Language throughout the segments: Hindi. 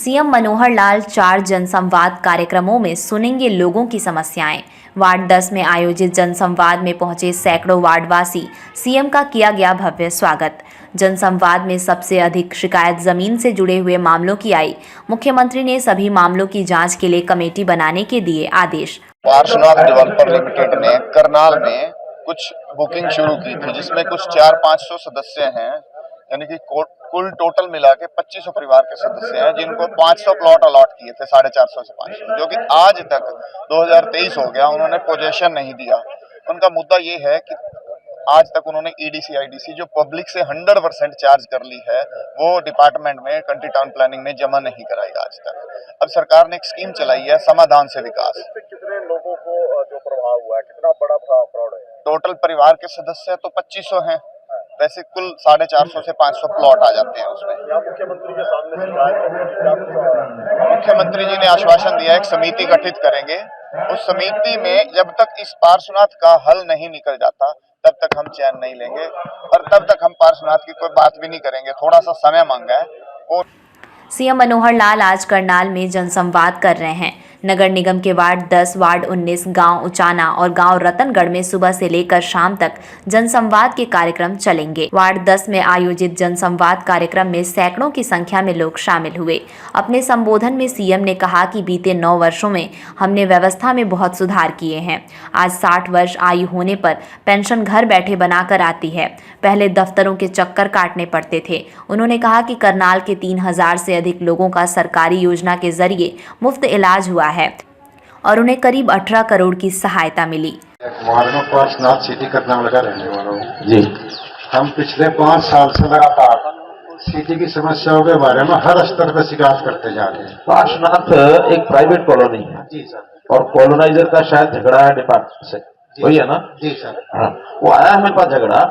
सीएम मनोहर लाल 4 जनसंवाद कार्यक्रमों में सुनेंगे लोगों की समस्याएं। वार्ड 10 में आयोजित जनसंवाद में पहुंचे सैकड़ों वार्डवासी, सीएम का किया गया भव्य स्वागत। जनसंवाद में सबसे अधिक शिकायत जमीन से जुड़े हुए मामलों की आई। मुख्यमंत्री ने सभी मामलों की जांच के लिए कमेटी बनाने के दिए आदेश। पार्श्वनाथ डेवलपर लिमिटेड ने करनाल में कुछ बुकिंग शुरू की थी, जिसमें कुछ 400-500 सदस्य हैं, यानी कि कुल टोटल मिला के 2500 परिवार के सदस्य हैं, जिनको 500 प्लॉट अलॉट किए थे, 450 से 500, जो कि आज तक 2023 हो गया, उन्होंने पोजेशन नहीं दिया। उनका मुद्दा ये है कि आज तक उन्होंने ईडीसी आईडीसी जो पब्लिक से 100% चार्ज कर ली है, वो डिपार्टमेंट में कंट्री टाउन प्लानिंग में जमा नहीं कराई आज तक। अब सरकार ने एक स्कीम चलाई है, समाधान से विकास। कितने लोगों को जो प्रभाव हुआ है, कितना बड़ा फ्रॉड है? टोटल परिवार के सदस्य तो 2500 हैं, वैसे कुल 450 से 500 प्लॉट आ जाते हैं उसमें। मुख्यमंत्री के सामने शिकायत, मुख्यमंत्री जी ने आश्वासन दिया है एक समिति गठित करेंगे। उस समिति में जब तक इस पार्श्वनाथ का हल नहीं निकल जाता तब तक हम चैन नहीं लेंगे, और तब तक हम पार्श्वनाथ की कोई बात भी नहीं करेंगे। थोड़ा सा समय मांगा है। और सीएम मनोहर लाल आज करनाल में जनसंवाद कर रहे हैं। नगर निगम के वार्ड 10, वार्ड 19, गांव उचाना और गांव रतनगढ़ में सुबह से लेकर शाम तक जनसंवाद के कार्यक्रम चलेंगे। वार्ड 10 में आयोजित जनसंवाद कार्यक्रम में सैकड़ों की संख्या में लोग शामिल हुए। अपने संबोधन में सीएम ने कहा कि बीते 9 वर्षों में हमने व्यवस्था में बहुत सुधार किए हैं। आज 60 वर्ष आयु होने पर पेंशन घर बैठे बनाकर आती है। पहले दफ्तरों के चक्कर काटने पड़ते थे। उन्होंने कहा कि करनाल के 3000 से अधिक लोगों का सरकारी योजना के जरिए मुफ्त इलाज हुआ है और उन्हें करीब 18 करोड़ की सहायता मिली। पार्श्वनाथ सिटी करनाल का रहने वाला हूँ जी। हम पिछले 5 साल से लगातार सिटी की समस्याओं के बारे में हर स्तर पर शिकायत करते जा रहे हैं। पार्श्वनाथ एक प्राइवेट कॉलोनी है जी सर, और कॉलोनाइजर का शायद झगड़ा है डिपार्टमेंट से, वही है ना? जी सर। हाँ, वो आया है मेरे पास झगड़ा,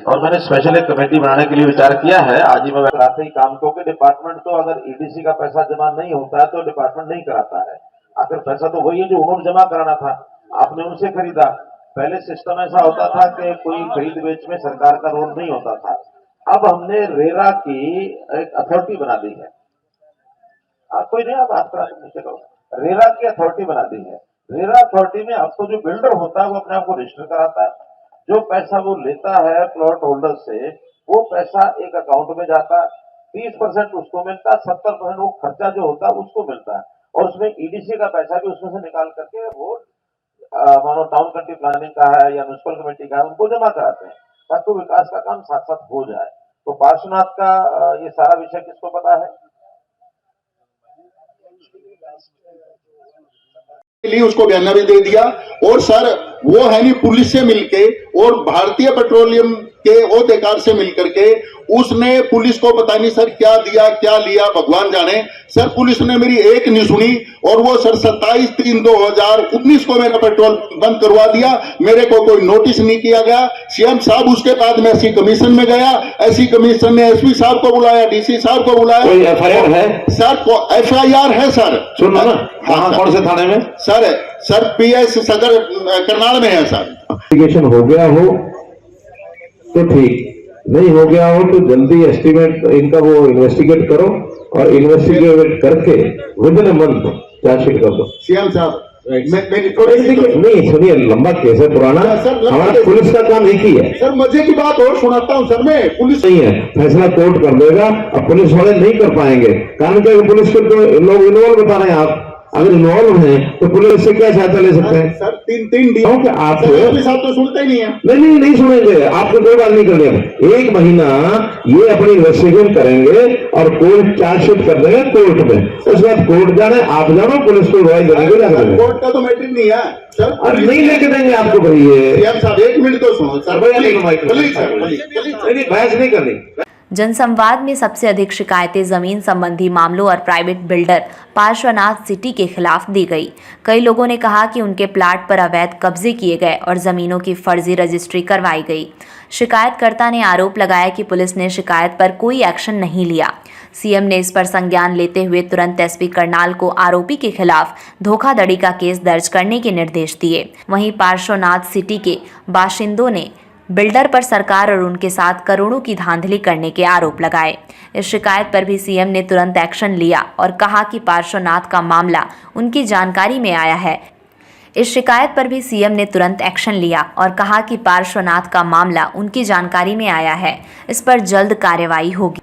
और मैंने स्पेशल एक कमेटी बनाने के लिए विचार किया है। आज ही मैं कराते ही काम, क्योंकि डिपार्टमेंट तो अगर ईडीसी का पैसा जमा नहीं होता है तो डिपार्टमेंट नहीं कराता है। आखिर पैसा तो वही है जो उन्होंने जमा कराना था, आपने उनसे खरीदा। पहले सिस्टम ऐसा होता था कि कोई खरीद बेच में सरकार का रोल नहीं होता था। अब हमने रेरा की एक अथॉरिटी बना दी है। कोई नहीं, आप बात करा, रेरा की अथॉरिटी बना दी है। रेरा अथॉरिटी में अब तो जो बिल्डर होता है वो अपने आप को रजिस्टर कराता है। जो पैसा वो लेता है प्लॉट होल्डर से, वो पैसा एक अकाउंट में जाता है, 30% उसको मिलता है, 70% वो खर्चा जो होता है उसको मिलता है, और उसमें ईडीसी का पैसा भी उसमें से निकाल करके वो मानो टाउन कंट्री प्लानिंग का है या म्युनिसिपल कमेटी का है, उनको जमा कराते हैं ताकि विकास का काम साथ साथ हो जाए। तो पार्श्वनाथ का ये सारा विषय किसको पता है? लिए उसको बयाना भी दे दिया। और सर वो है नहीं, पुलिस से मिलके और भारतीय पेट्रोलियम के अधिकार से मिलकर के उसने पुलिस को पता नहीं सर क्या दिया क्या लिया, भगवान जाने। सर पुलिस ने मेरी एक नहीं सुनी, और वो सर 27/3/2019 को मेरा पेट्रोल बंद करवा दिया। मेरे को कोई नोटिस नहीं किया गया। सीएम साहब उसके बाद में एससी कमीशन में गया, एससी कमीशन ने एसपी साहब को बुलाया, डीसी साहब को बुलाया। कोई एफआईआर है सर? एफआईआर है सर। सुनो ना, कहाँ, कौन से थाने में? सर पीएस सदर करनाल में है सर। एप्लीकेशन हो गया हो तो ठीक, नहीं हो गया हो तो जल्दी एस्टिमेट इनका वो इन्वेस्टिगेट करो, और इन्वेस्टिगेट करके with in a month chargesheet कर दो। सीएम साहब नहीं सुनिए, लंबा केस है, पुराना, हमारा पुलिस का काम एक ही है। सर मजे की बात और सुनाता हूँ सर, मैं पुलिस नहीं है, फैसला कोर्ट कर देगा। अब पुलिस वाले नहीं कर पाएंगे, कारण क्या पुलिस के तो लोग इन्वॉल्व बता रहे हैं। आप अगर इन्वॉल्व हैं तो पुलिस से क्या सहायता ले सकते हैं? सर 3 डी आप तो सुनते ही नहीं है। नहीं सुनेंगे, आपको कोई बात नहीं करनी। 1 महीना ये अपनी इन्वेस्टिगेशन करेंगे और कोर्ट चार्जशीट कर देंगे कोर्ट में। उसके बाद कोर्ट जाने, आप जानो, पुलिस को गवाही देंगे। कोर्ट का तो मैटर नहीं है सर, नहीं लेके देंगे आपको। भैया साहब 1 मिनट तो सुनो सर, बहस नहीं करनी। जनसंवाद में सबसे अधिक शिकायतें जमीन संबंधी मामलों और प्राइवेट बिल्डर पार्श्वनाथ सिटी के खिलाफ दी गई। कई लोगों ने कहा कि उनके प्लाट पर अवैध कब्जे किए गए और जमीनों की फर्जी रजिस्ट्री करवाई गई। शिकायतकर्ता ने आरोप लगाया कि पुलिस ने शिकायत पर कोई एक्शन नहीं लिया। सीएम ने इस पर संज्ञान लेते हुए तुरंत एसपी करनाल को आरोपी के खिलाफ धोखाधड़ी का केस दर्ज करने के निर्देश दिए। वहीं पार्श्वनाथ सिटी के बाशिंदों ने बिल्डर पर सरकार और उनके साथ करोड़ों की धांधली करने के आरोप लगाए। इस शिकायत पर भी सीएम ने तुरंत एक्शन लिया और कहा कि पार्श्वनाथ का मामला उनकी जानकारी में आया है। इस शिकायत पर भी सीएम ने तुरंत एक्शन लिया और कहा कि पार्श्वनाथ का मामला उनकी जानकारी में आया है, इस पर जल्द कार्रवाई होगी।